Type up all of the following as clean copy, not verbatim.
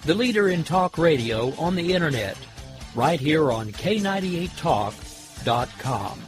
the leader in talk radio on the Internet, right here on K98Talk.com.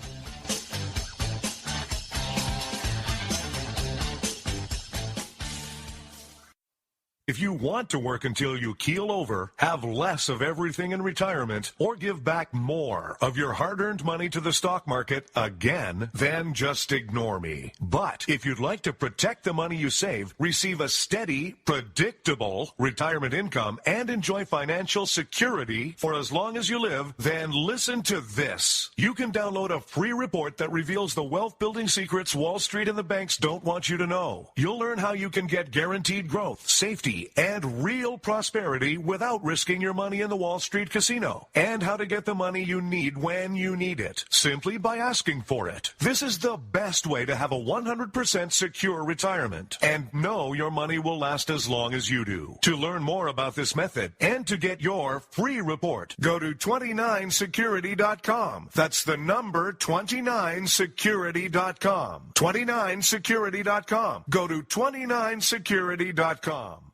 If you want to work until you keel over, have less of everything in retirement, or give back more of your hard-earned money to the stock market again, then just ignore me. But if you'd like to protect the money you save, receive a steady, predictable retirement income, and enjoy financial security for as long as you live, then listen to this. You can download a free report that reveals the wealth-building secrets Wall Street and the banks don't want you to know. You'll learn how you can get guaranteed growth, safety, and real prosperity without risking your money in the Wall Street casino, and how to get the money you need when you need it, simply by asking for it. This is the best way to have a 100% secure retirement and know your money will last as long as you do. To learn more about this method and to get your free report, go to 29security.com. That's the number 29security.com. 29security.com. Go to 29security.com.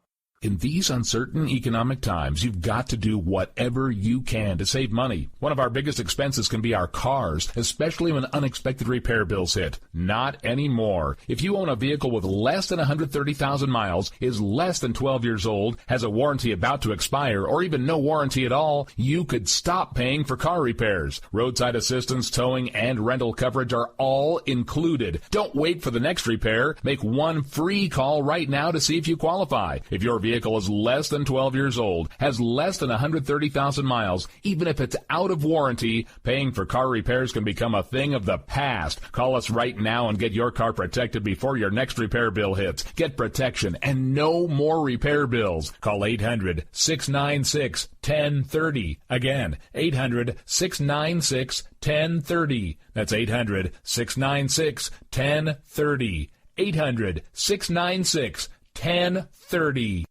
In these uncertain economic times, you've got to do whatever you can to save money. One of our biggest expenses can be our cars, especially when unexpected repair bills hit. Not anymore. If you own a vehicle with less than 130,000 miles, is less than 12 years old, has a warranty about to expire, or even no warranty at all, you could stop paying for car repairs. Roadside assistance, towing, and rental coverage are all included. Don't wait for the next repair. Make one free call right now to see if you qualify. If your vehicle is less than 12 years old, has less than 130,000 miles, even if it's out of warranty, paying for car repairs can become a thing of the past. Call us right now and get your car protected before your next repair bill hits. Get protection and no more repair bills. Call 800-696-1030. Again, 800-696-1030. That's 800-696-1030. 800-696-1030.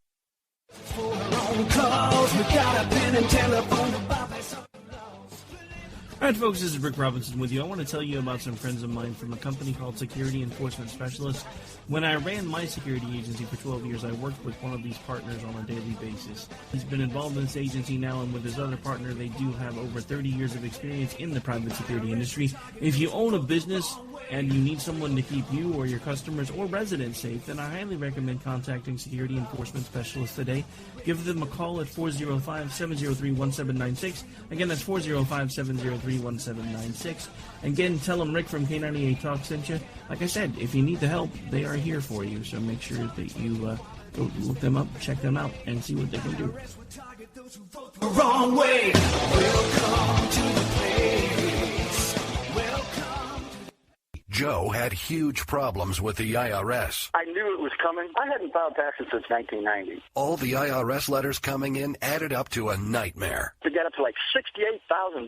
All right, folks, this is Rick Robinson with you. I want to tell you about some friends of mine from a company called Security Enforcement Specialists. When I ran my security agency for 12 years, I worked with one of these partners on a daily basis. He's been involved in this agency now, and with his other partner, they do have over 30 years of experience in the private security industry. If you own a business and you need someone to keep you or your customers or residents safe, then I highly recommend contacting Security Enforcement Specialists today. Give them a call at 405-703-1796. Again, that's 405-703-1796. Again, tell them Rick from K98 Talk sent you. Like I said, if you need the help, they are here for you. So make sure that you go look them up, check them out, and see what they can do. Wrong way. Welcome to the place. Joe had huge problems with the IRS. I knew it was coming. I hadn't filed taxes since 1990. All the IRS letters coming in added up to a nightmare. To get up to like $68,000.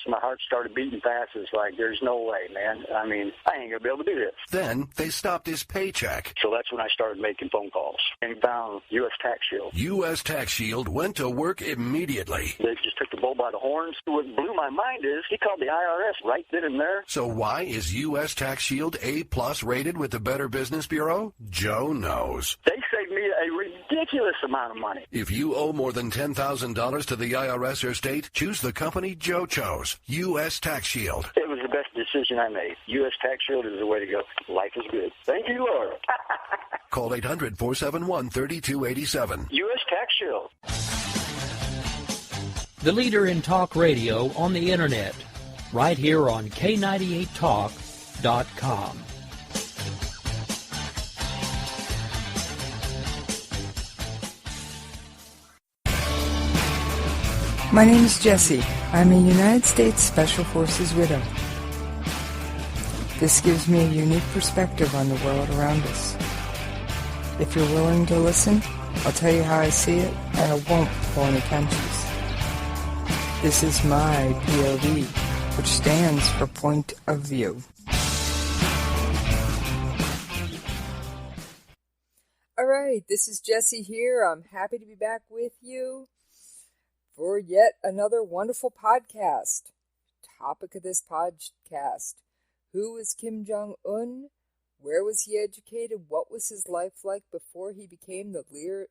My heart started beating fast. It's like, there's no way, man. I mean, I ain't going to be able to do this. Then they stopped his paycheck. So that's when I started making phone calls and found U.S. Tax Shield. U.S. Tax Shield went to work immediately. They just took the bull by the horns. What blew my mind is he called the IRS right then and there. So why is U.S. Tax Shield A+ rated with the Better Business Bureau? Joe knows. They saved me a ridiculous amount of money. If you owe more than $10,000 to the IRS or state, choose the company Joe chose, U.S. Tax Shield. It was the best decision I made. U.S. Tax Shield is the way to go. Life is good. Thank you, Lord. Call 800-471-3287. U.S. Tax Shield. The leader in talk radio on the Internet, right here on K98Talk.com. My name is Jessie. I'm a United States Special Forces widow. This gives me a unique perspective on the world around us. If you're willing to listen, I'll tell you how I see it, and I won't pull any punches. This is my POV, which stands for Point of View. Alright, this is Jessie here. I'm happy to be back with you for yet another wonderful podcast. Topic of this podcast: who is Kim Jong Un? Where was he educated? What was his life like before he became the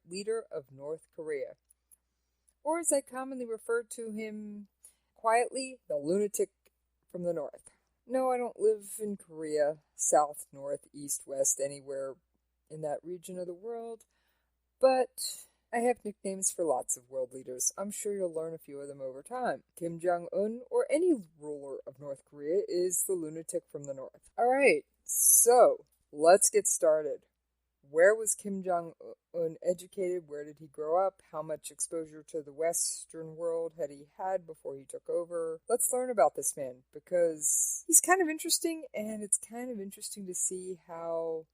leader of North Korea? or as I commonly refer to him quietly, the lunatic from the north. No, I don't live in Korea, south, north, east, west, anywhere in that region of the world, but I have nicknames for lots of world leaders. I'm sure you'll learn a few of them over time. Kim Jong Un, or any ruler of North Korea, is the lunatic from the north. Alright, so let's get started. Where was Kim Jong Un educated? Where did he grow up? How much exposure to the Western world had he had before he took over? Let's learn about this man, because he's kind of interesting, and it's kind of interesting to see how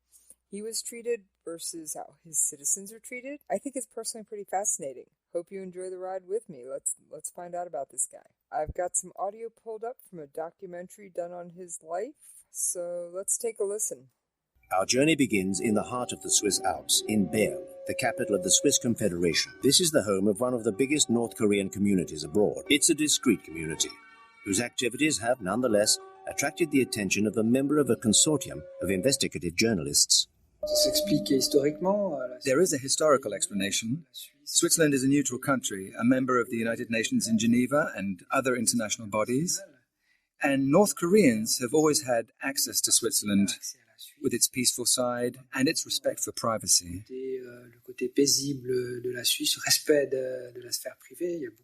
he was treated versus how his citizens are treated. I think it's personally pretty fascinating. Hope you enjoy the ride with me. Let's find out about this guy. I've got some audio pulled up from a documentary done on his life, so let's take a listen. Our journey begins in the heart of the Swiss Alps, in Bern, the capital of the Swiss Confederation. This is the home of one of the biggest North Korean communities abroad. It's a discreet community, whose activities have nonetheless attracted the attention of a member of a consortium of investigative journalists. There is a historical explanation. Switzerland is a neutral country, a member of the United Nations in Geneva and other international bodies. And North Koreans have always had access to Switzerland, with its peaceful side and its respect for privacy.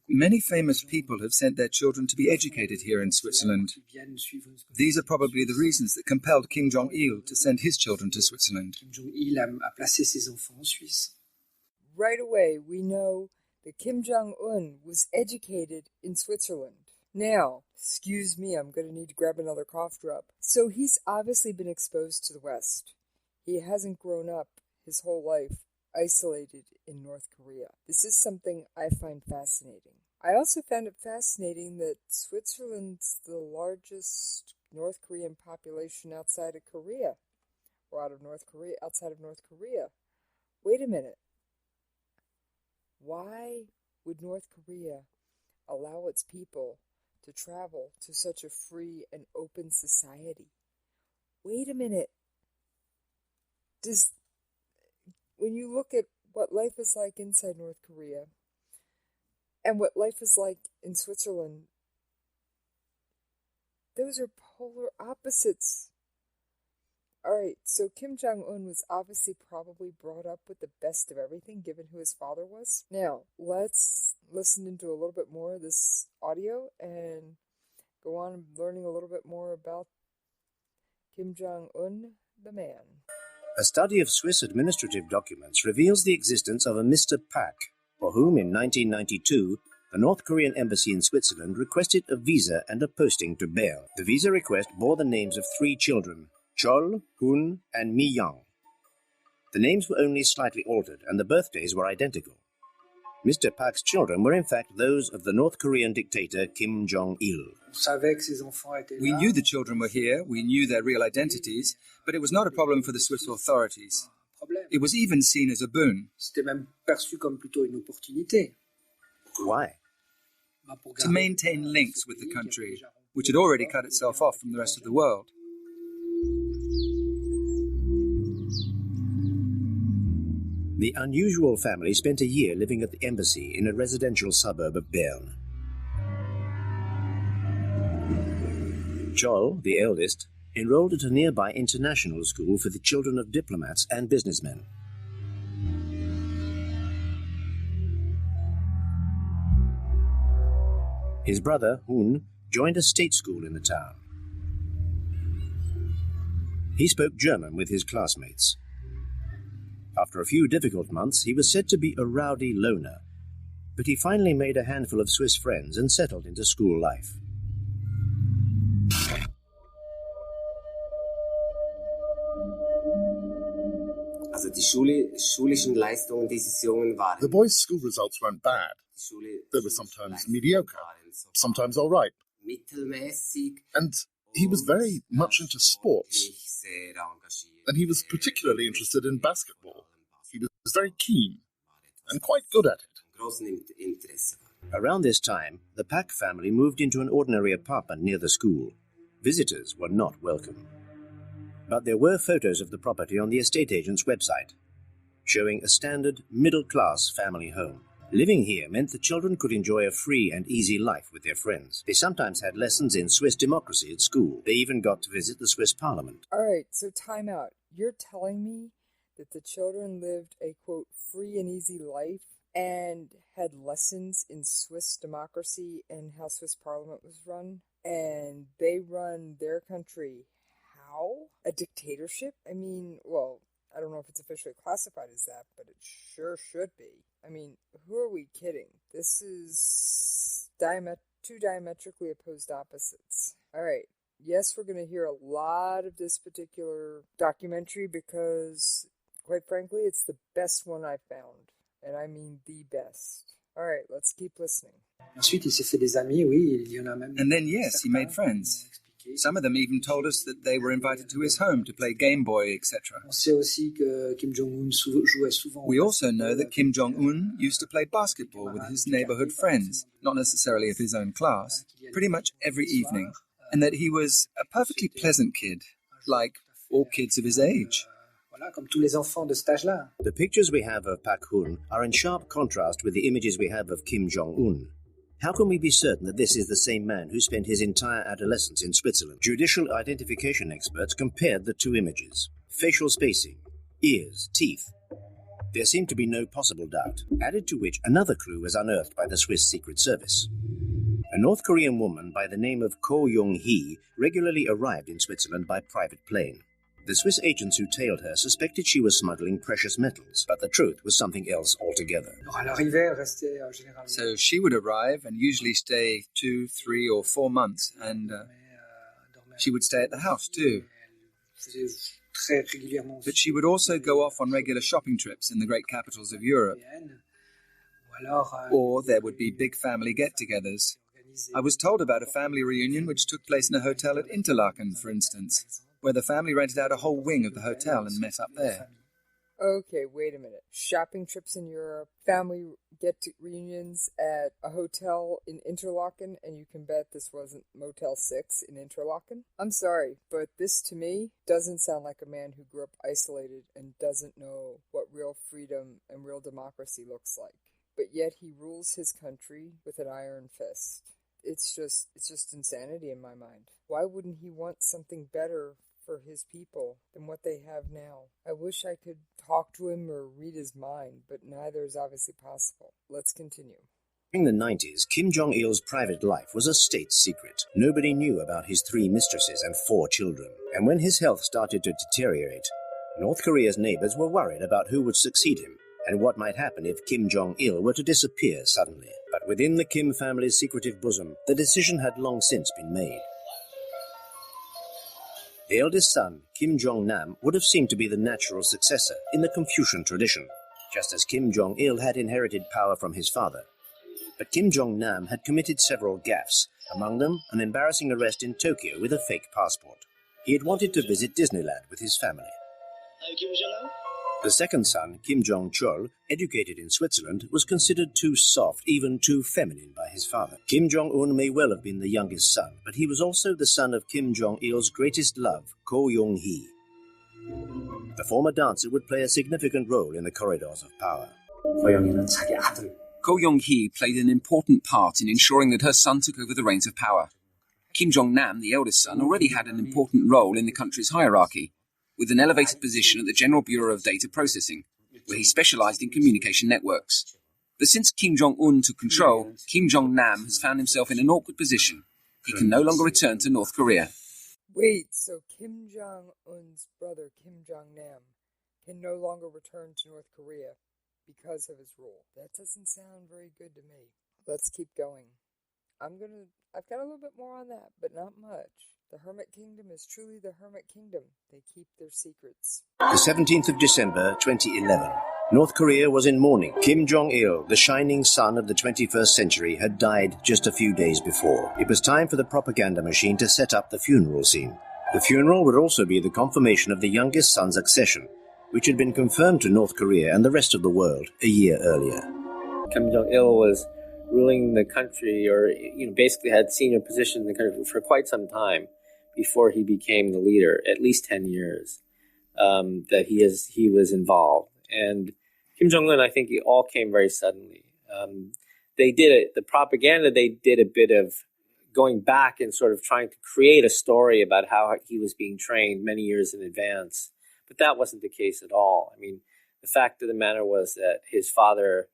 Many famous people have sent their children to be educated here in Switzerland. These are probably the reasons that compelled Kim Jong Il to send his children to Switzerland. Right away, we know that Kim Jong Un was educated in Switzerland. Now, excuse me, I'm going to need to grab another cough drop. So he's obviously been exposed to the West. He hasn't grown up his whole life isolated in North Korea. This is something I find fascinating. I also found it fascinating that Switzerland's the largest North Korean population outside of Korea. Or outside of North Korea. Wait a minute. Why would North Korea allow its people to travel to such a free and open society? Wait a minute. When you look at what life is like inside North Korea and what life is like in Switzerland, those are polar opposites. Alright, so Kim Jong Un was obviously probably brought up with the best of everything, given who his father was. Now, let's listen into a little bit more of this audio and go on learning a little bit more about Kim Jong Un, the man. A study of Swiss administrative documents reveals the existence of a Mr. Pak, for whom in 1992 the North Korean embassy in Switzerland requested a visa and a posting to Bern. The visa request bore the names of 3 children, Chol, Hun, and Mi Yang. The names were only slightly altered, and the birthdays were identical. Mr. Pak's children were in fact those of the North Korean dictator Kim Jong-il. We knew the children were here, we knew their real identities, but it was not a problem for the Swiss authorities. It was even seen as a boon. Why? To maintain links with the country, which had already cut itself off from the rest of the world. The unusual family spent a year living at the embassy in a residential suburb of Bern. Chol, the eldest, enrolled at a nearby international school for the children of diplomats and businessmen. His brother, Hun, joined a state school in the town. He spoke German with his classmates. After a few difficult months, he was said to be a rowdy loner, but he finally made a handful of Swiss friends and settled into school life. The boys' school results weren't bad. They were sometimes mediocre, sometimes all right. And he was very much into sports. And he was particularly interested in basketball. He was very keen and quite good at it. Around this time, the Pak family moved into an ordinary apartment near the school. Visitors were not welcome. But there were photos of the property on the estate agent's website, showing a standard middle-class family home. Living here meant the children could enjoy a free and easy life with their friends. They sometimes had lessons in Swiss democracy at school. They even got to visit the Swiss parliament. All right, so time out. You're telling me that the children lived a, quote, free and easy life and had lessons in Swiss democracy and how Swiss parliament was run? And they run their country how? A dictatorship? I mean, well, I don't know if it's officially classified as that, but it sure should be. I mean, who are we kidding? This is two diametrically opposed opposites. All right. Yes, we're going to hear a lot of this particular documentary because, quite frankly, it's the best one I've found. And I mean the best. All right, let's keep listening. And then, yes, he made friends. Some of them even told us that they were invited to his home to play Game Boy, etc. We also know that Kim Jong Un used to play basketball with his neighborhood friends, not necessarily of his own class, pretty much every evening, and that he was a perfectly pleasant kid, like all kids of his age. The pictures we have of Pak Hun are in sharp contrast with the images we have of Kim Jong Un. How can we be certain that this is the same man who spent his entire adolescence in Switzerland? Judicial identification experts compared the two images. Facial spacing, ears, teeth. There seemed to be no possible doubt, added to which another clue was unearthed by the Swiss Secret Service. A North Korean woman by the name of Ko Young-hee regularly arrived in Switzerland by private plane. The Swiss agents who tailed her suspected she was smuggling precious metals, but the truth was something else altogether. So she would arrive and usually stay 2, 3, or 4 months, and she would stay at the house too. But she would also go off on regular shopping trips in the great capitals of Europe. Or there would be big family get-togethers. I was told about a family reunion which took place in a hotel at Interlaken, for instance, where the family rented out a whole wing of the hotel and met up there. Okay, wait a minute. Shopping trips in Europe, family reunions at a hotel in Interlaken, and you can bet this wasn't Motel 6 in Interlaken? I'm sorry, but this to me doesn't sound like a man who grew up isolated and doesn't know what real freedom and real democracy looks like. But yet he rules his country with an iron fist. It's just insanity in my mind. Why wouldn't he want something better for his people than what they have now? I wish I could talk to him or read his mind, but neither is obviously possible. Let's continue. During the 90s, Kim Jong-il's private life was a state secret. Nobody knew about his 3 mistresses and 4 children. And when his health started to deteriorate, North Korea's neighbors were worried about who would succeed him and what might happen if Kim Jong-il were to disappear suddenly. But within the Kim family's secretive bosom, the decision had long since been made. The eldest son, Kim Jong-nam, would have seemed to be the natural successor in the Confucian tradition, just as Kim Jong-il had inherited power from his father. But Kim Jong-nam had committed several gaffes, among them an embarrassing arrest in Tokyo with a fake passport. He had wanted to visit Disneyland with his family. The second son, Kim Jong-chol, educated in Switzerland, was considered too soft, even too feminine by his father. Kim Jong-un may well have been the youngest son, but he was also the son of Kim Jong-il's greatest love, Ko Young-hee. The former dancer would play a significant role in the corridors of power. Ko Young-hee played an important part in ensuring that her son took over the reins of power. Kim Jong-nam, the eldest son, already had an important role in the country's hierarchy, with an elevated position at the General Bureau of Data Processing, where he specialized in communication networks. But since Kim Jong-un took control, Kim Jong-nam has found himself in an awkward position. He can no longer return to North Korea. Wait, so Kim Jong-un's brother, Kim Jong-nam, can no longer return to North Korea because of his rule. That doesn't sound very good to me. Let's keep going. I've got a little bit more on that, but not much. The Hermit Kingdom is truly the Hermit Kingdom. They keep their secrets. The 17th of December, 2011. North Korea was in mourning. Kim Jong-il, the shining sun of the 21st century, had died just a few days before. It was time for the propaganda machine to set up the funeral scene. The funeral would also be the confirmation of the youngest son's accession, which had been confirmed to North Korea and the rest of the world a year earlier. Kim Jong-il was ruling the country, or basically had senior positions in the country for quite some time before he became the leader, at least 10 years that he was involved. And Kim Jong-un, I think, it all came very suddenly. The propaganda, they did a bit of going back and sort of trying to create a story about how he was being trained many years in advance. But that wasn't the case at all. I mean, the fact of the matter was that his father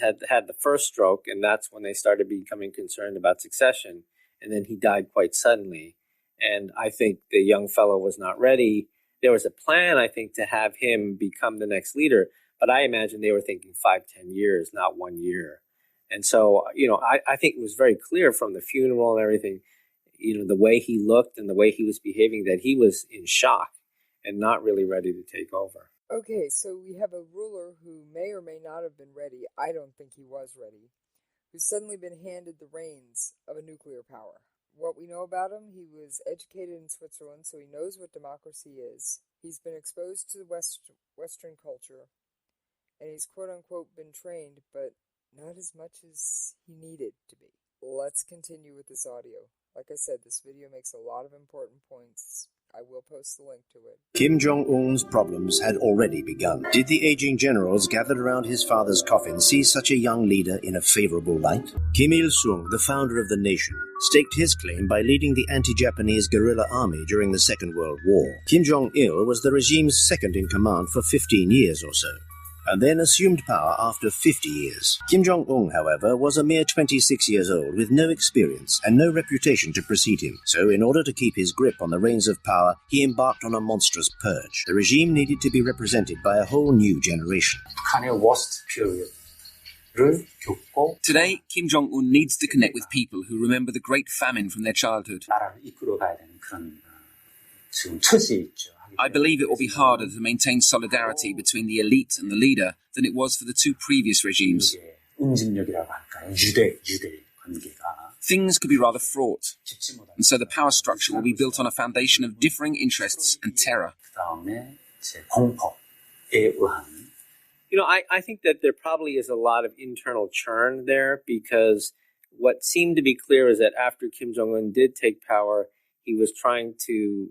had the first stroke, and that's when they started becoming concerned about succession. And then he died quite suddenly. And I think the young fellow was not ready. There was a plan, I think, to have him become the next leader. But I imagine they were thinking 5-10 years, not 1 year. And so, I think it was very clear from the funeral and everything, the way he looked and the way he was behaving, that he was in shock and not really ready to take over. Okay, so we have a ruler who may or may not have been ready. I don't think he was ready. Who's suddenly been handed the reins of a nuclear power. What we know about him, he was educated in Switzerland, so he knows what democracy is. He's been exposed to Western culture, and he's quote-unquote been trained, but not as much as he needed to be. Let's continue with this audio. Like I said, this video makes a lot of important points. I will post the link to it. Kim Jong Un's problems had already begun. Did the aging generals gathered around his father's coffin see such a young leader in a favorable light? Kim Il-sung, the founder of the nation, staked his claim by leading the anti-Japanese guerrilla army during the Second World War. Kim Jong-il was the regime's second in command for 15 years or so, and then assumed power after 50 years. Kim Jong-un, however, was a mere 26 years old with no experience and no reputation to precede him. So in order to keep his grip on the reins of power, he embarked on a monstrous purge. The regime needed to be represented by a whole new generation. worst period. Today, Kim Jong-un needs to connect with people who remember the Great Famine from their childhood. I believe it will be harder to maintain solidarity between the elite and the leader than it was for the two previous regimes. Things could be rather fraught, and so the power structure will be built on a foundation of differing interests and terror. I think that there probably is a lot of internal churn there, because what seemed to be clear is that after Kim Jong-un did take power, he was trying to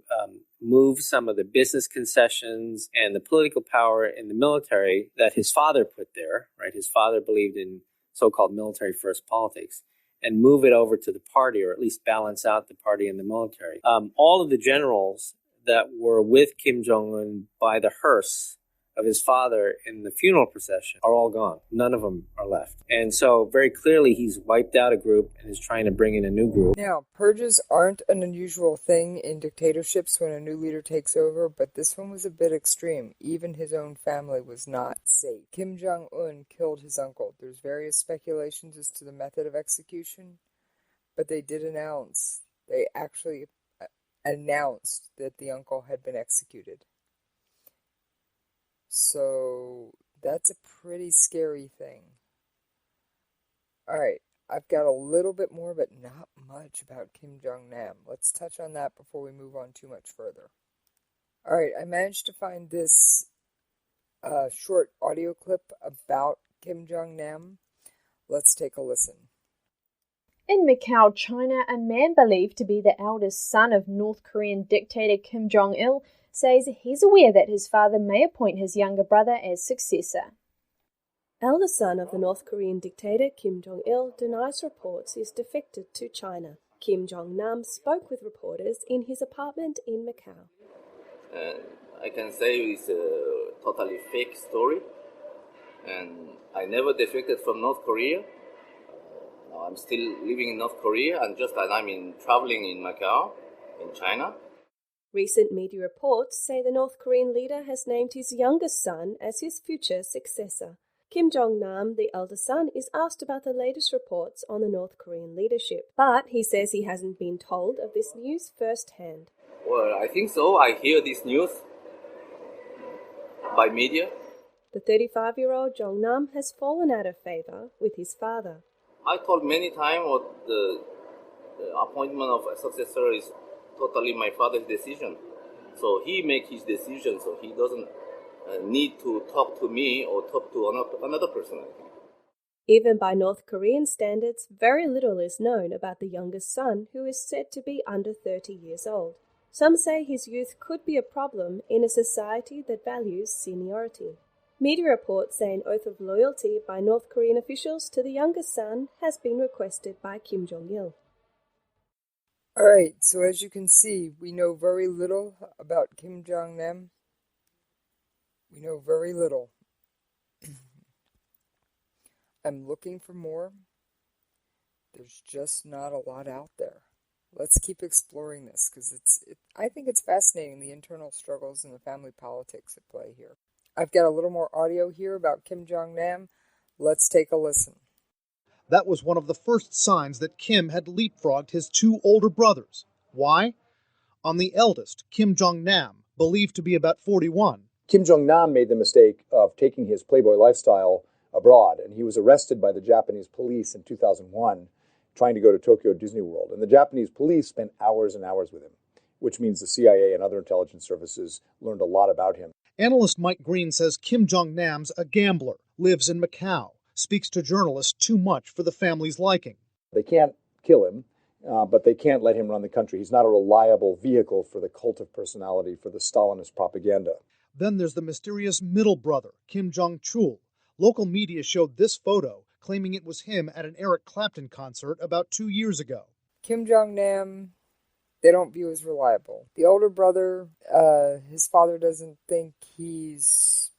move some of the business concessions and the political power in the military that his father put there, right? His father believed in so-called military first politics, and move it over to the party, or at least balance out the party and the military. All of the generals that were with Kim Jong-un by the hearse of his father in the funeral procession are all gone. None of them are left. And so very clearly he's wiped out a group and is trying to bring in a new group. Now, purges aren't an unusual thing in dictatorships when a new leader takes over, but this one was a bit extreme. Even his own family was not safe. Kim Jong-un killed his uncle. There's various speculations as to the method of execution, but they actually announced that the uncle had been executed. So that's a pretty scary thing. Alright, I've got a little bit more, but not much about Kim Jong-nam. Let's touch on that before we move on too much further. Alright, I managed to find this short audio clip about Kim Jong-nam. Let's take a listen. In Macau, China, a man believed to be the eldest son of North Korean dictator Kim Jong-il says he's aware that his father may appoint his younger brother as successor. Eldest son of the North Korean dictator Kim Jong-il denies reports he's defected to China. Kim Jong-nam spoke with reporters in his apartment in Macau. I can say it's a totally fake story, and I never defected from North Korea. Now I'm still living in North Korea, and I'm traveling in Macau, in China. Recent media reports say the North Korean leader has named his youngest son as his future successor. Kim Jong-nam, the eldest son, is asked about the latest reports on the North Korean leadership, but he says he hasn't been told of this news firsthand. Well, I think so. I hear this news by media. The 35-year-old Jong-nam has fallen out of favor with his father. I told many times what the appointment of a successor is totally my father's decision. So he makes his decision, so he doesn't need to talk to me or talk to another person, I think. Even by North Korean standards, very little is known about the youngest son, who is said to be under 30 years old. Some say his youth could be a problem in a society that values seniority. Media reports say an oath of loyalty by North Korean officials to the youngest son has been requested by Kim Jong-il. Alright, so as you can see, we know very little about Kim Jong-nam. We know very little. I'm looking for more. There's just not a lot out there. Let's keep exploring this, because I think it's fascinating, the internal struggles and the family politics at play here. I've got a little more audio here about Kim Jong-nam. Let's take a listen. That was one of the first signs that Kim had leapfrogged his two older brothers. Why? On the eldest, Kim Jong-nam, believed to be about 41. Kim Jong-nam made the mistake of taking his playboy lifestyle abroad, and he was arrested by the Japanese police in 2001 trying to go to Tokyo Disney World. And the Japanese police spent hours and hours with him, which means the CIA and other intelligence services learned a lot about him. Analyst Mike Green says Kim Jong-nam's a gambler, lives in Macau, speaks to journalists too much for the family's liking. They can't kill him, but they can't let him run the country. He's not a reliable vehicle for the cult of personality, for the Stalinist propaganda. Then there's the mysterious middle brother, Kim Jong-chul. Local media showed this photo, claiming it was him at an Eric Clapton concert about 2 years ago. Kim Jong-nam, they don't view as reliable. The older brother, his father doesn't think he's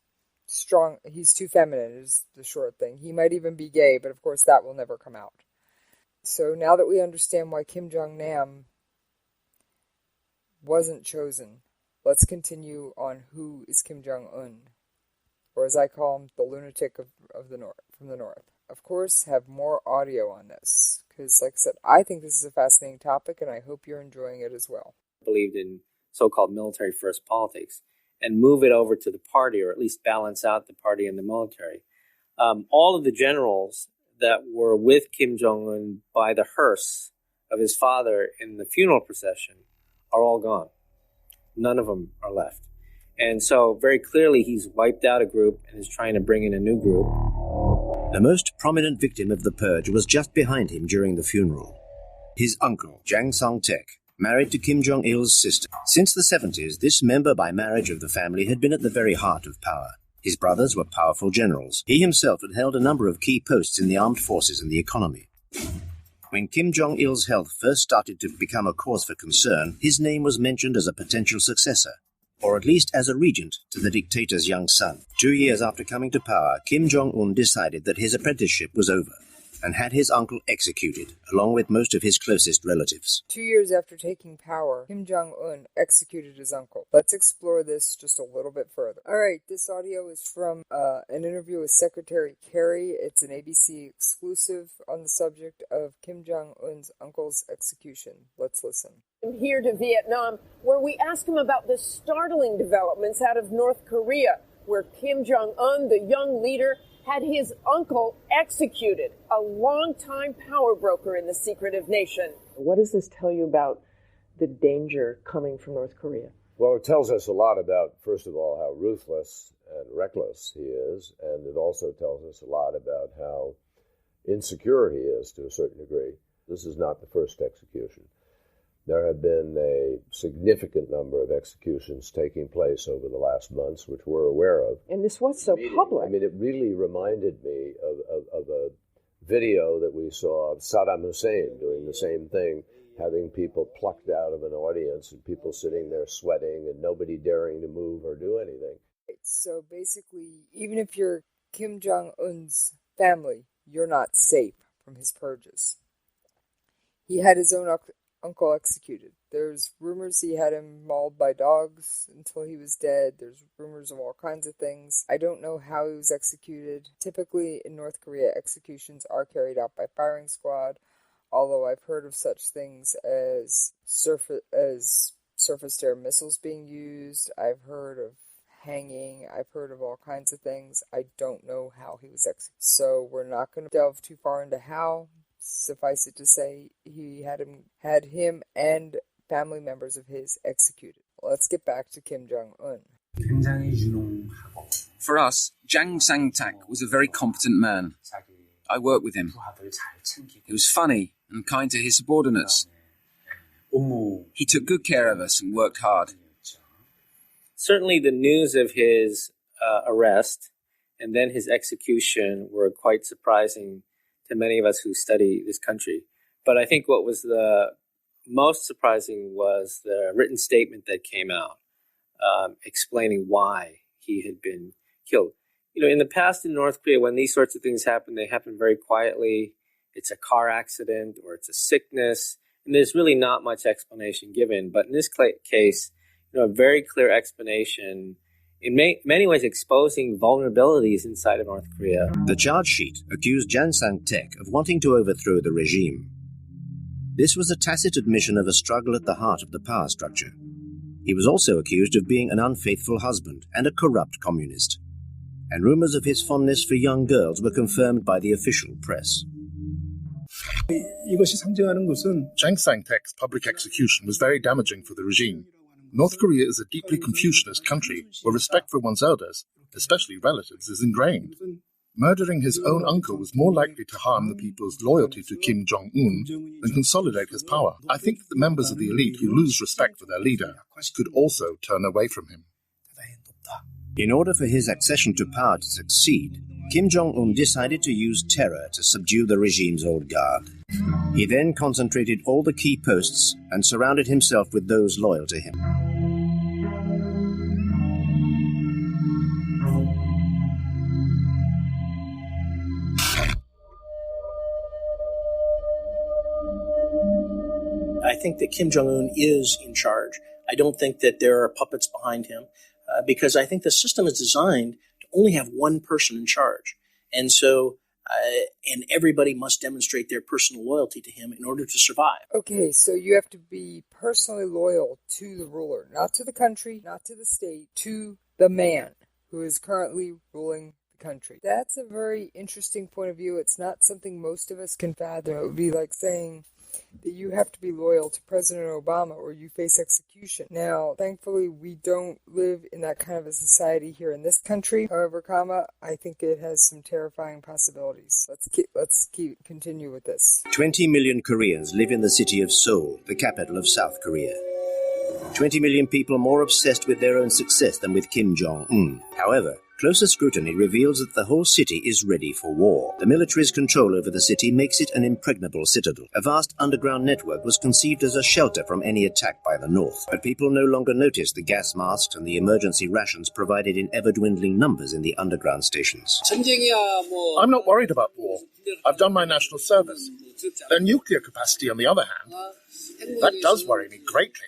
strong. He's too feminine is the short thing. He might even be gay, but of course that will never come out. So now that we understand why Kim Jong-nam wasn't chosen, let's continue on who is Kim Jong-un, or as I call him, the lunatic of the north, from the north. Of course, have more audio on this, because like I said, I think this is a fascinating topic, and I hope you're enjoying it as well. Believed in so-called military first politics and move it over to the party, or at least balance out the party and the military. All of the generals that were with Kim Jong-un by the hearse of his father in the funeral procession are all gone. None of them are left. And so very clearly he's wiped out a group and is trying to bring in a new group. The most prominent victim of the purge was just behind him during the funeral. His uncle, Jang Song-taek, married to Kim Jong-il's sister. Since the 70s, this member by marriage of the family had been at the very heart of power. His brothers were powerful generals. He himself had held a number of key posts in the armed forces and the economy. When Kim Jong-il's health first started to become a cause for concern, his name was mentioned as a potential successor, or at least as a regent to the dictator's young son. 2 years after coming to power, Kim Jong-un decided that his apprenticeship was over and had his uncle executed, along with most of his closest relatives. 2 years after taking power, Kim Jong-un executed his uncle. Let's explore this just a little bit further. Alright, this audio is from an interview with Secretary Kerry. It's an ABC exclusive on the subject of Kim Jong-un's uncle's execution. Let's listen. Here to Vietnam, where we ask him about the startling developments out of North Korea, where Kim Jong-un, the young leader, had his uncle executed, a longtime power broker in the secretive nation. What does this tell you about the danger coming from North Korea? Well, it tells us a lot about, first of all, how ruthless and reckless he is, and it also tells us a lot about how insecure he is to a certain degree. This is not the first execution. There have been a significant number of executions taking place over the last months, which we're aware of. And this was so public. I mean, it really reminded me of a video that we saw of Saddam Hussein doing the same thing, having people plucked out of an audience and people sitting there sweating and nobody daring to move or do anything. So basically, even if you're Kim Jong-un's family, you're not safe from his purges. He had his own uncle executed. There's rumors he had him mauled by dogs until he was dead. There's rumors of all kinds of things. I don't know how he was executed. Typically in North Korea, executions are carried out by firing squad, although I've heard of such things as surface-to-air missiles being used. I've heard of hanging. I've heard of all kinds of things. I don't know how he was executed. So we're not going to delve too far into how. Suffice it to say, he had him and family members of his executed. Let's get back to Kim Jong-un. For us, Jang Sang-tak was a very competent man. I worked with him. He was funny and kind to his subordinates. He took good care of us and worked hard. Certainly the news of his arrest and then his execution were quite surprising to many of us who study this country. But I think what was the most surprising was the written statement that came out explaining why he had been killed. In the past in North Korea, when these sorts of things happen, they happen very quietly. It's a car accident or it's a sickness, and there's really not much explanation given. But in this case, a very clear explanation, in many ways exposing vulnerabilities inside of North Korea. The charge sheet accused Jan Sang-tek of wanting to overthrow the regime. This was a tacit admission of a struggle at the heart of the power structure. He was also accused of being an unfaithful husband and a corrupt communist. And rumors of his fondness for young girls were confirmed by the official press. Jang Sang-tek's public execution was very damaging for the regime. North Korea is a deeply Confucianist country where respect for one's elders, especially relatives, is ingrained. Murdering his own uncle was more likely to harm the people's loyalty to Kim Jong Un than consolidate his power. I think that the members of the elite who lose respect for their leader could also turn away from him. In order for his accession to power to succeed, Kim Jong-un decided to use terror to subdue the regime's old guard. He then concentrated all the key posts and surrounded himself with those loyal to him. I think that Kim Jong-un is in charge. I don't think that there are puppets behind him because I think the system is designed to only have one person in charge. And so, and everybody must demonstrate their personal loyalty to him in order to survive. Okay, so you have to be personally loyal to the ruler, not to the country, not to the state, to the man who is currently ruling the country. That's a very interesting point of view. It's not something most of us can fathom. It would be like saying that you have to be loyal to President Obama or you face execution. Now, thankfully, we don't live in that kind of a society here in this country. However, I think it has some terrifying possibilities. Let's continue with this. 20 million Koreans live in the city of Seoul, the capital of South Korea. 20 million people more obsessed with their own success than with Kim Jong-un. However, closer scrutiny reveals that the whole city is ready for war. The military's control over the city makes it an impregnable citadel. A vast underground network was conceived as a shelter from any attack by the North. But people no longer notice the gas masks and the emergency rations provided in ever-dwindling numbers in the underground stations. I'm not worried about war. I've done my national service. Their nuclear capacity, on the other hand, that does worry me greatly.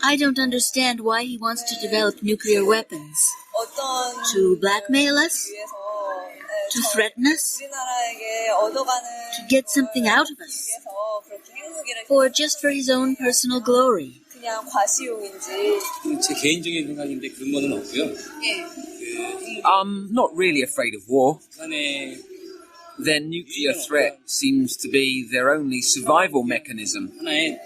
I don't understand why he wants to develop nuclear weapons. To blackmail us? To threaten us? To get something out of us? Or just for his own personal glory? I'm not really afraid of war. Their nuclear threat seems to be their only survival mechanism. The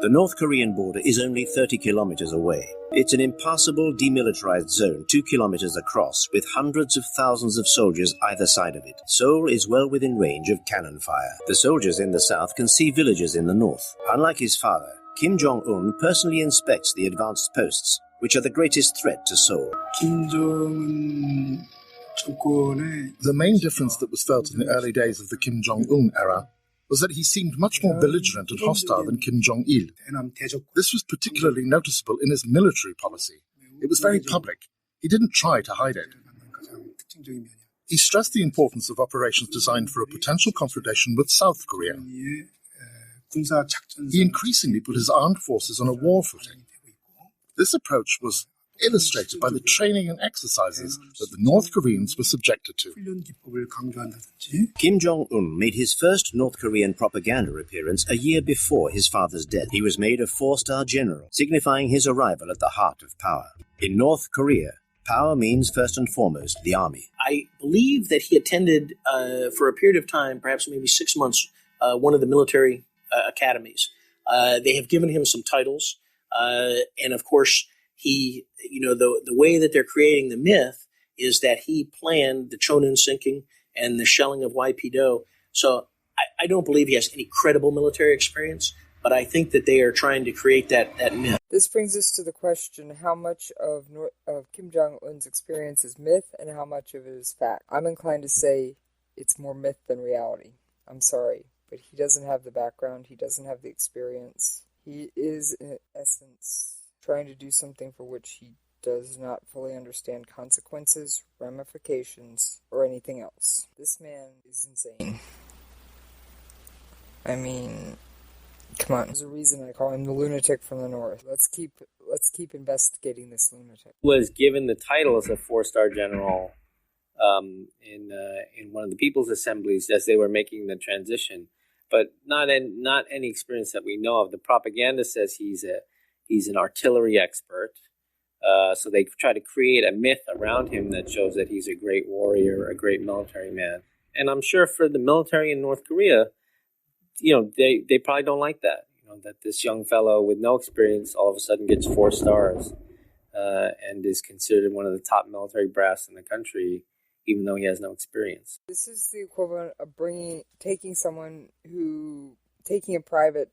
North Korean border is only 30 kilometers away. It's an impassable demilitarized zone 2 kilometers across with hundreds of thousands of soldiers either side of it. Seoul is well within range of cannon fire. The soldiers in the south can see villages in the north. Unlike his father, Kim Jong-un personally inspects the advanced posts, which are the greatest threat to Seoul. The main difference that was felt in the early days of the Kim Jong-un era was that he seemed much more belligerent and hostile than Kim Jong-il. This was particularly noticeable in his military policy. It was very public. He didn't try to hide it. He stressed the importance of operations designed for a potential confrontation with South Korea. He increasingly put his armed forces on a war footing. This approach was illustrated by the training and exercises that the North Koreans were subjected to. Kim Jong-un made his first North Korean propaganda appearance a year before his father's death. He was made a 4-star general, signifying his arrival at the heart of power. In North Korea, power means first and foremost the army. I believe that he attended, for a period of time, perhaps maybe 6 months, one of the military academies. They have given him some titles, and of course, he, the way that they're creating the myth is that he planned the Chon Un sinking and the shelling of YP-do. So I don't believe he has any credible military experience, But I think that they are trying to create that myth. This brings us to the question, how much of Kim Jong-un's experience is myth and how much of it is fact? I'm inclined to say it's more myth than reality. I'm sorry, but he doesn't have the background. He doesn't have the experience. He is, in essence, trying to do something for which he does not fully understand consequences, ramifications, or anything else. This man is insane. I mean, come on. There's a reason I call him the lunatic from the north. Let's keep investigating this lunatic. Was given the title as a 4-star general in one of the people's assemblies as they were making the transition, but not any experience that we know of. The propaganda says he's an artillery expert. So they try to create a myth around him that shows that he's a great warrior, a great military man. And I'm sure for the military in North Korea, they probably don't like that. That this young fellow with no experience all of a sudden gets 4 stars and is considered one of the top military brass in the country, even though he has no experience. This is the equivalent of taking a private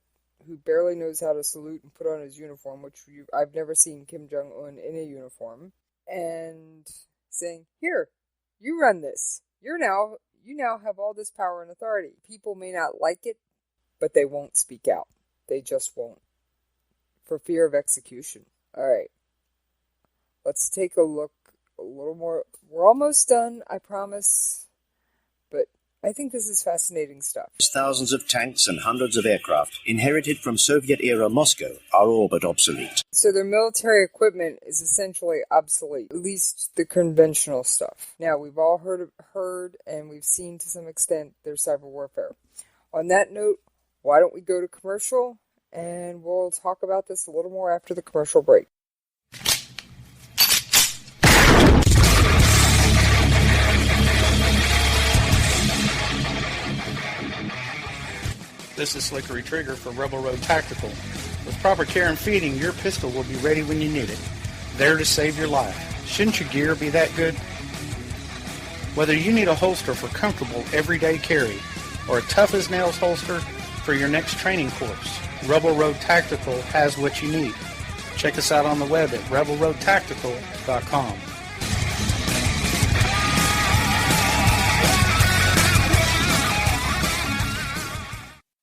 who barely knows how to salute and put on his uniform, which I've never seen Kim Jong-un in a uniform, and saying, "Here, you run this. You now have all this power and authority." People may not like it, but they won't speak out. They just won't, for fear of execution. All right, let's take a look a little more. We're almost done, I promise, but I think this is fascinating stuff. Thousands of tanks and hundreds of aircraft inherited from Soviet-era Moscow are all but obsolete. So their military equipment is essentially obsolete, at least the conventional stuff. Now, we've all heard and we've seen to some extent their cyber warfare. On that note, why don't we go to commercial, and we'll talk about this a little more after the commercial break. This is Slickery Trigger for Rebel Road Tactical. With proper care and feeding, your pistol will be ready when you need it. There to save your life. Shouldn't your gear be that good? Whether you need a holster for comfortable everyday carry or a tough-as-nails holster for your next training course, Rebel Road Tactical has what you need. Check us out on the web at rebelroadtactical.com.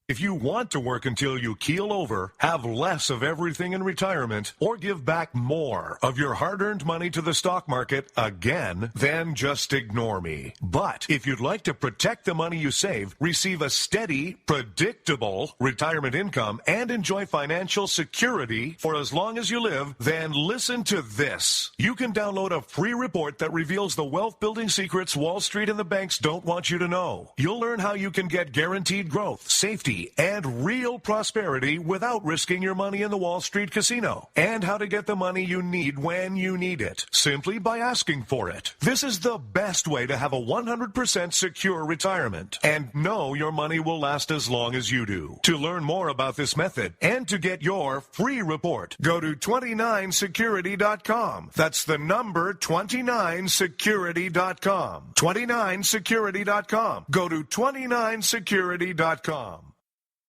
If you want to work until you keel over, have less of everything in retirement, or give back more of your hard-earned money to the stock market again, then just ignore me. But if you'd like to protect the money you save, receive a steady, predictable retirement income, and enjoy financial security for as long as you live, then listen to this. You can download a free report that reveals the wealth-building secrets Wall Street and the banks don't want you to know. You'll learn how you can get guaranteed growth, safety, and real prosperity without risking your money in the Wall Street casino, and how to get the money you need when you need it, simply by asking for it. This is the best way to have a 100% secure retirement and know your money will last as long as you do. To learn more about this method and to get your free report, go to 29security.com. That's the number 29security.com. 29security.com. Go to 29security.com.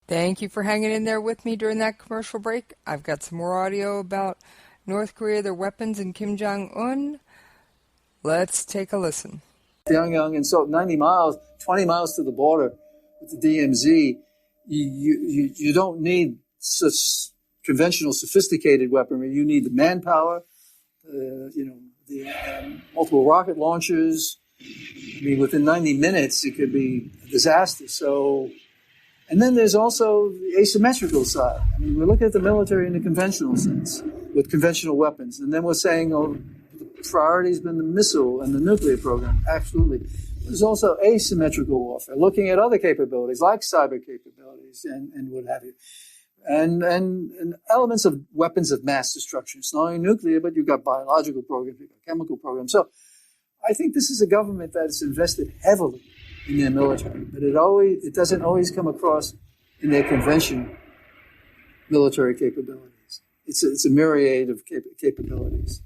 Thank you for hanging in there with me during that commercial break. I've got some more audio about North Korea, their weapons, and Kim Jong-un. Let's take a listen. Pyongyang, and so 90 miles, 20 miles to the border with the DMZ, you don't need such conventional, sophisticated weaponry. You need the manpower, the multiple rocket launchers. I mean, within 90 minutes, it could be a disaster. And then there's also the asymmetrical side. I mean, we're looking at the military in the conventional sense, with conventional weapons. And then we're saying, the priority's been the missile and the nuclear program. Absolutely. There's also asymmetrical warfare, looking at other capabilities, like cyber capabilities and what have you. And elements of weapons of mass destruction. It's not only nuclear, but you've got biological programs, you've got chemical programs. So I think this is a government that has invested heavily in their military, but it doesn't always come across in their conventional military capabilities. It's a myriad of capabilities,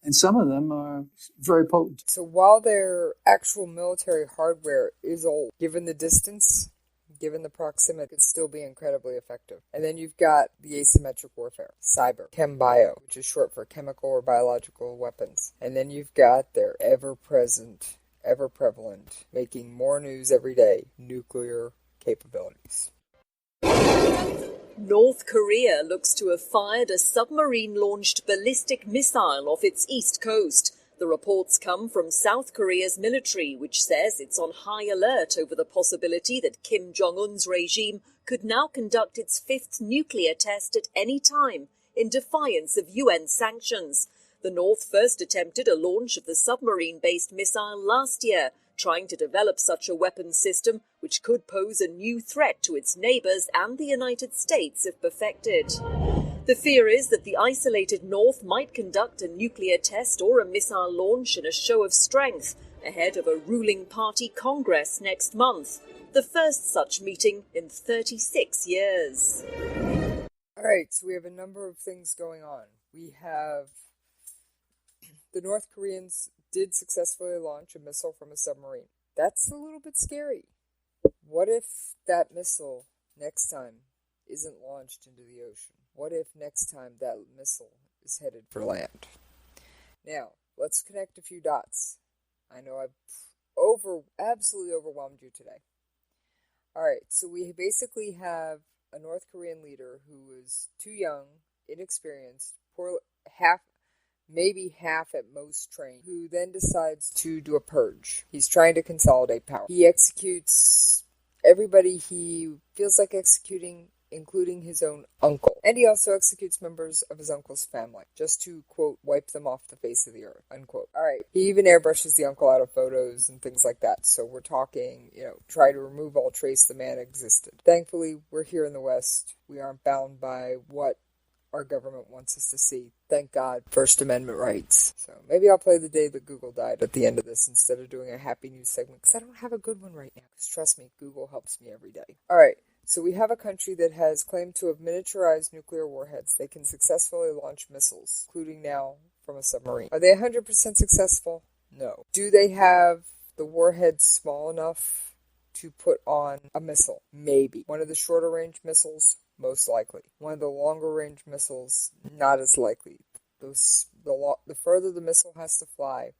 and some of them are very potent. So while their actual military hardware is old, given the distance, given the proximity, could still be incredibly effective. And then you've got the asymmetric warfare, cyber, chem-bio, which is short for chemical or biological weapons. And then you've got their ever-present, ever-prevalent, making more news every day, nuclear capabilities. North Korea looks to have fired a submarine-launched ballistic missile off its east coast. The reports come from South Korea's military, which says it's on high alert over the possibility that Kim Jong Un's regime could now conduct its fifth nuclear test at any time, in defiance of UN sanctions. The North first attempted a launch of the submarine-based missile last year, trying to develop such a weapons system which could pose a new threat to its neighbors and the United States if perfected. The fear is that the isolated North might conduct a nuclear test or a missile launch in a show of strength ahead of a ruling party Congress next month, the first such meeting in 36 years. All right, so we have a number of things going on. We have the North Koreans did successfully launch a missile from a submarine. That's a little bit scary. What if that missile next time isn't launched into the ocean? What if next time that missile is headed for land? Now, let's connect a few dots. I know I've absolutely overwhelmed you today. All right, so we basically have a North Korean leader who is too young, inexperienced, maybe half at most trained, who then decides to do a purge. He's trying to consolidate power. He executes everybody he feels like executing, including his own uncle. And he also executes members of his uncle's family, just to, quote, wipe them off the face of the earth, unquote. All right. He even airbrushes the uncle out of photos and things like that. So we're talking, try to remove all trace the man existed. Thankfully, we're here in the West. We aren't bound by what our government wants us to see. Thank God, First Amendment rights. So maybe I'll play the day that Google died at the end of this instead of doing a happy news segment, because I don't have a good one right now. Because trust me, Google helps me every day. All right. So we have a country that has claimed to have miniaturized nuclear warheads. They can successfully launch missiles, including now from a submarine. Are they 100% successful? No. Do they have the warheads small enough to put on a missile? Maybe. One of the shorter range missiles? Most likely. One of the longer range missiles? Not as likely. The further the missile has to fly,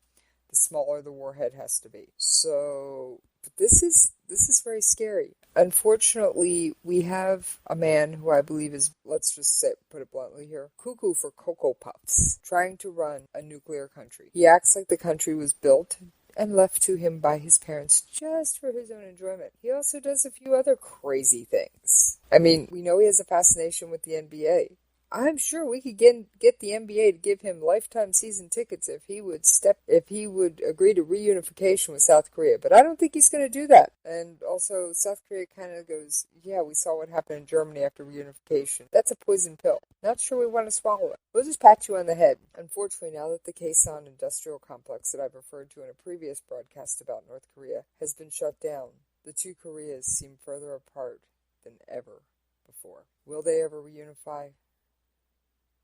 the smaller the warhead has to be. So, but this is very scary. Unfortunately, we have a man who I believe is, let's just put it bluntly here, cuckoo for Cocoa Puffs, trying to run a nuclear country. He acts like the country was built and left to him by his parents just for his own enjoyment. He also does a few other crazy things. I mean, we know he has a fascination with the NBA. I'm sure we could get the NBA to give him lifetime season tickets if he would agree to reunification with South Korea. But I don't think he's going to do that. And also, South Korea kind of goes, yeah, we saw what happened in Germany after reunification. That's a poison pill. Not sure we want to swallow it. We'll just pat you on the head. Unfortunately, now that the Kaesong industrial complex that I've referred to in a previous broadcast about North Korea has been shut down, the two Koreas seem further apart than ever before. Will they ever reunify?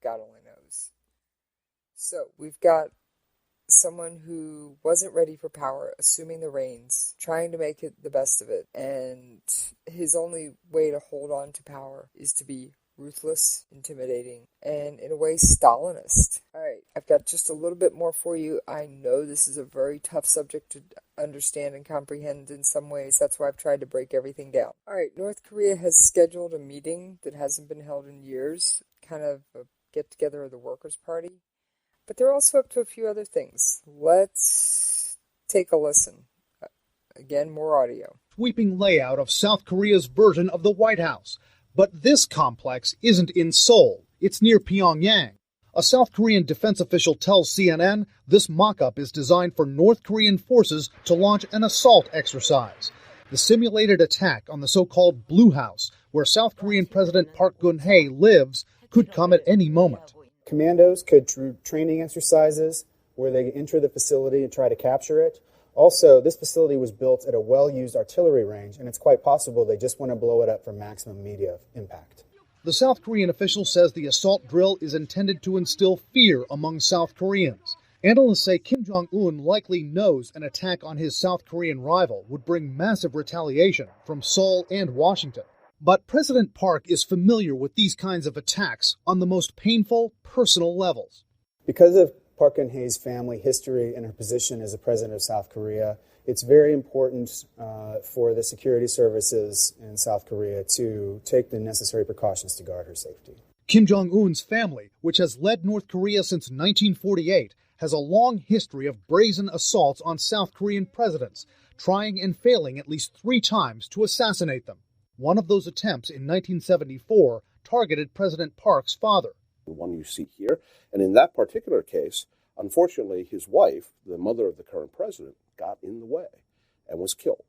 God only knows. So, we've got someone who wasn't ready for power, assuming the reins, trying to make it the best of it, and his only way to hold on to power is to be ruthless, intimidating, and in a way Stalinist. Alright, I've got just a little bit more for you. I know this is a very tough subject to understand and comprehend in some ways. That's why I've tried to break everything down. Alright, North Korea has scheduled a meeting that hasn't been held in years, kind of a get-together of the Workers' Party. But they're also up to a few other things. Let's take a listen. Again, more audio. Sweeping layout of South Korea's version of the White House. But this complex isn't in Seoul. It's near Pyongyang. A South Korean defense official tells CNN this mock-up is designed for North Korean forces to launch an assault exercise. The simulated attack on the so-called Blue House, where South Korean President Park Geun-hye lives, could come at any moment. Commandos could do training exercises where they enter the facility and try to capture it. Also, this facility was built at a well-used artillery range, and it's quite possible they just want to blow it up for maximum media impact. The South Korean official says the assault drill is intended to instill fear among South Koreans Analysts say Kim Jong Un likely knows an attack on his South Korean rival would bring massive retaliation from Seoul and Washington. But President Park is familiar with these kinds of attacks on the most painful, personal levels. Because of Park Geun-hye's family history and her position as the president of South Korea, it's very important for the security services in South Korea to take the necessary precautions to guard her safety. Kim Jong-un's family, which has led North Korea since 1948, has a long history of brazen assaults on South Korean presidents, trying and failing at least 3 times to assassinate them. One of those attempts in 1974 targeted President Park's father. The one you see here. And in that particular case, unfortunately, his wife, the mother of the current president, got in the way and was killed.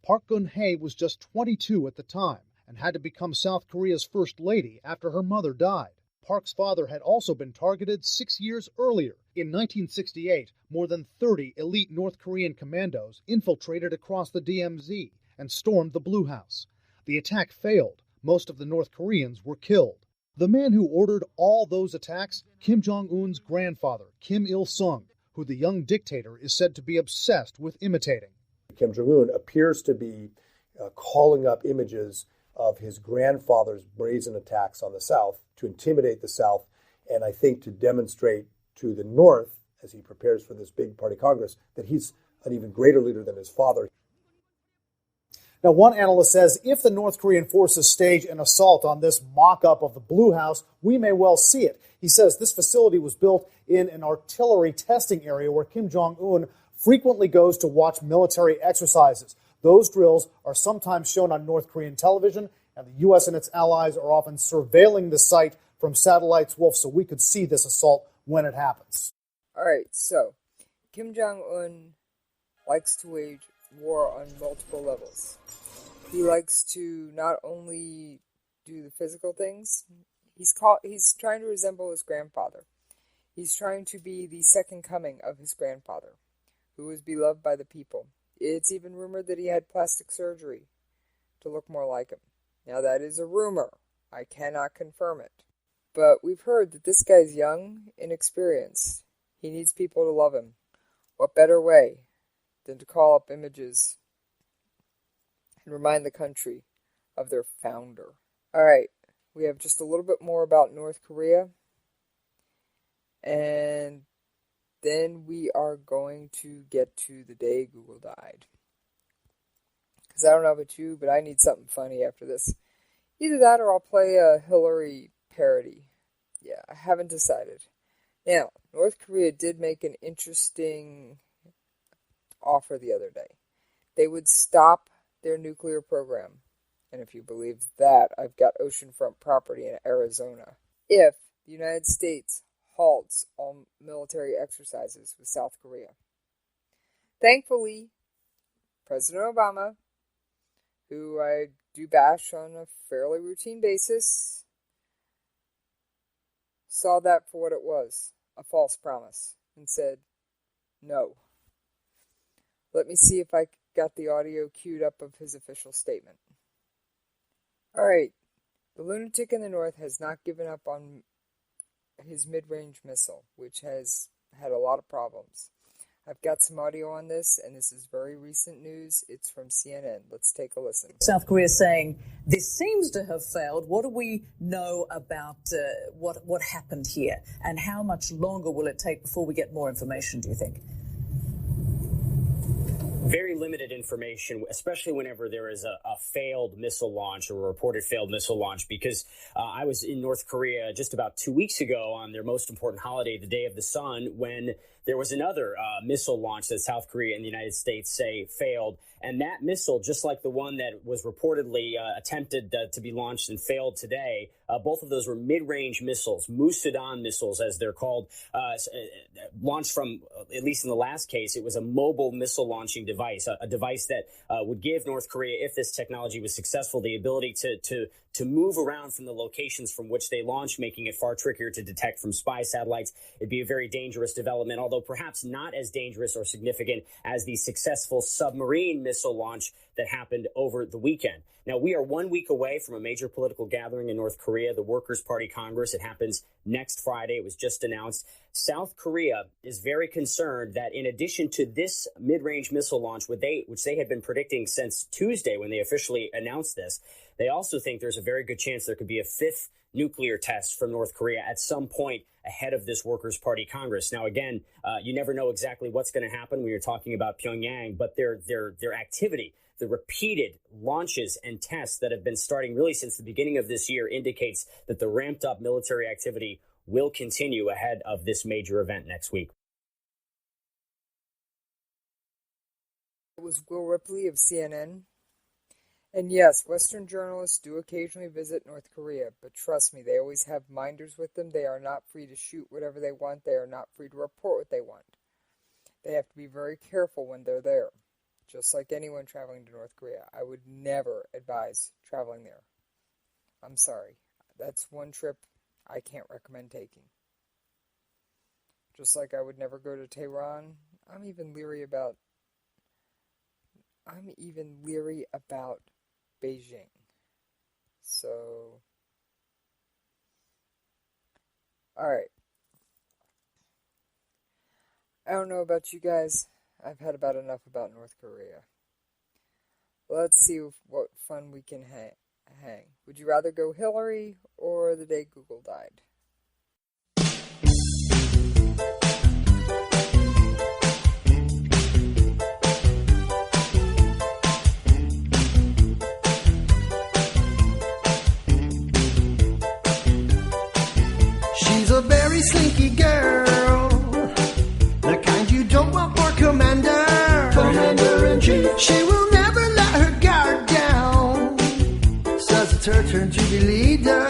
Park Geun-hye was just 22 at the time and had to become South Korea's first lady after her mother died. Park's father had also been targeted 6 years earlier. In 1968, more than 30 elite North Korean commandos infiltrated across the DMZ and stormed the Blue House. The attack failed. Most of the North Koreans were killed. The man who ordered all those attacks, Kim Jong-un's grandfather, Kim Il-sung, who the young dictator is said to be obsessed with imitating. Kim Jong-un appears to be calling up images of his grandfather's brazen attacks on the South to intimidate the South, and I think to demonstrate to the North, as he prepares for this big party Congress, that he's an even greater leader than his father. Now, one analyst says if the North Korean forces stage an assault on this mock-up of the Blue House, we may well see it. He says this facility was built in an artillery testing area where Kim Jong-un frequently goes to watch military exercises. Those drills are sometimes shown on North Korean television, and the U.S. and its allies are often surveilling the site from satellites, Wolf, so we could see this assault when it happens. All right, so Kim Jong-un likes to wage war on multiple levels. He likes to not only do the physical things, he's trying to resemble his grandfather. He's trying to be the second coming of his grandfather, who was beloved by the people. It's even rumored that he had plastic surgery to look more like him. Now that is a rumor. I cannot confirm it. But we've heard that this guy's young, inexperienced. He needs people to love him. What better way than to call up images and remind the country of their founder? All right, we have just a little bit more about North Korea. And then we are going to get to the day Google died. Because I don't know about you, but I need something funny after this. Either that or I'll play a Hillary parody. Yeah, I haven't decided. Now, North Korea did make an interesting offer the other day. They would stop their nuclear program. And if you believe that, I've got oceanfront property in Arizona. If the United States halts all military exercises with South Korea. Thankfully, President Obama, who I do bash on a fairly routine basis, saw that for what it was, a false promise, and said, no. Let me see if I got the audio queued up of his official statement. All right, the lunatic in the North has not given up on his mid-range missile, which has had a lot of problems. I've got some audio on this, and this is very recent news. It's from CNN. Let's take a listen. South Korea saying this seems to have failed. What do we know about what happened here? And how much longer will it take before we get more information, do you think? Very limited information, especially whenever there is a failed missile launch or a reported failed missile launch, because I was in North Korea just about 2 weeks ago on their most important holiday, the Day of the Sun, when there was another missile launch that South Korea and the United States say failed. And that missile, just like the one that was reportedly attempted to be launched and failed today, both of those were mid-range missiles, Musudan missiles, as they're called, launched from, at least in the last case, it was a mobile missile launching device, a device that would give North Korea, if this technology was successful, the ability to to move around from the locations from which they launched, making it far trickier to detect from spy satellites. It'd be a very dangerous development, although perhaps not as dangerous or significant as the successful submarine missile launch that happened over the weekend. Now, we are 1 week away from a major political gathering in North Korea, the Workers' Party Congress. It happens next Friday. It was just announced. South Korea is very concerned that in addition to this mid-range missile launch, which they had been predicting since Tuesday when they officially announced this, they also think there's a very good chance there could be a fifth nuclear test from North Korea at some point ahead of this Workers' Party Congress. Now, again, you never know exactly what's going to happen when you're talking about Pyongyang, but their activity, the repeated launches and tests that have been starting really since the beginning of this year indicates that the ramped up military activity will continue ahead of this major event next week. It was Will Ripley of CNN. And yes, Western journalists do occasionally visit North Korea, but trust me, they always have minders with them. They are not free to shoot whatever they want. They are not free to report what they want. They have to be very careful when they're there. Just like anyone traveling to North Korea, I would never advise traveling there. I'm sorry. That's one trip I can't recommend taking. Just like I would never go to Tehran, I'm even leery about Beijing. So, alright. I don't know about you guys. I've had about enough about North Korea. Let's see what fun we can hang. Would you rather go Hillary or the day Google died? She's a very slinky girl, the kind you don't want for Commander-in-Chief. She will never let her guard down. Says it's her turn to be leader.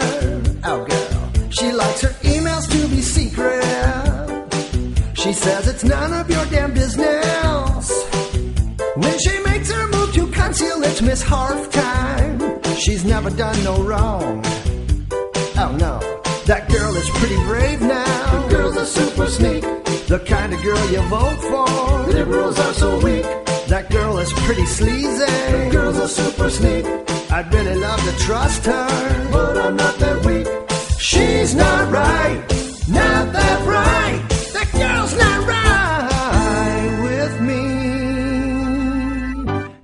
Oh, girl. She likes her emails to be secret. She says it's none of your damn business. When she makes her move to conceal, it's Miss Half-Time. She's never done no wrong. Oh, no. That girl is pretty brave now. The girl's a super sneak. The kind of girl you vote for. Liberals are so weak. That girl is pretty sleazy. The girl's a super sneak. I'd really love to trust her, but I'm not that weak. She's not right, not that right. That girl's not right with me.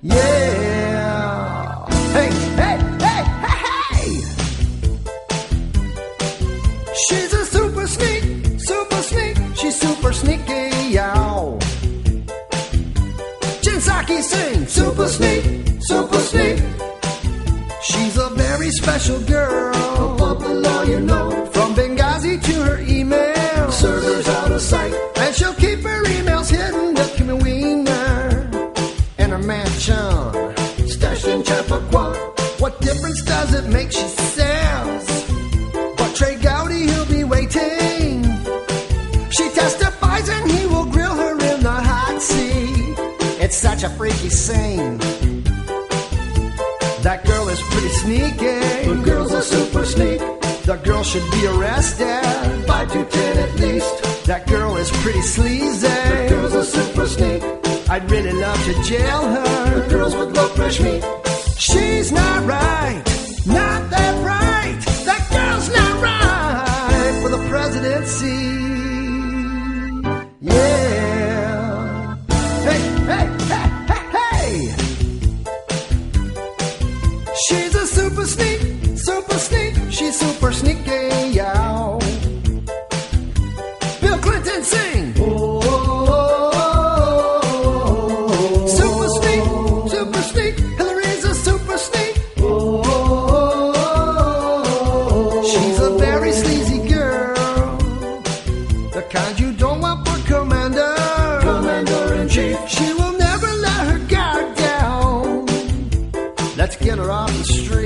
Yeah. Hey, hey, hey, hey, hey. She's a super sneak, super sneak. She's super sneaky, yow. Jinsaki sing, super sneak, super sneak. She's a very special girl, above the law, you know. From Benghazi to her email, servers out of sight. And she'll keep her emails hidden, the Kim Wiener. In her mansion, stashed in Chappaqua. What difference does it make, she says. But Trey Gowdy, he'll be waiting. She testifies and he will grill her in the hot seat. It's such a freaky scene. That girl is pretty sneaky. The girl's a super sneak. The girl should be arrested. 5 to 10 at least. That girl is pretty sleazy. The girl's a super sneak. I'd really love to jail her. The girls would love fresh meat. She's not right, not that right. That girl's not right for the presidency. Yeah. Hey, hey, hey, hey, hey. She's a super sneak, super sneak. She's super sneaky, yow. Bill Clinton sing. Oh, super sneak, super sneak. Hillary's a super sneak. Oh, she's a very sleazy girl, the kind you don't want for Commander-in-Chief. She will never let her guard down. Let's get her off the street.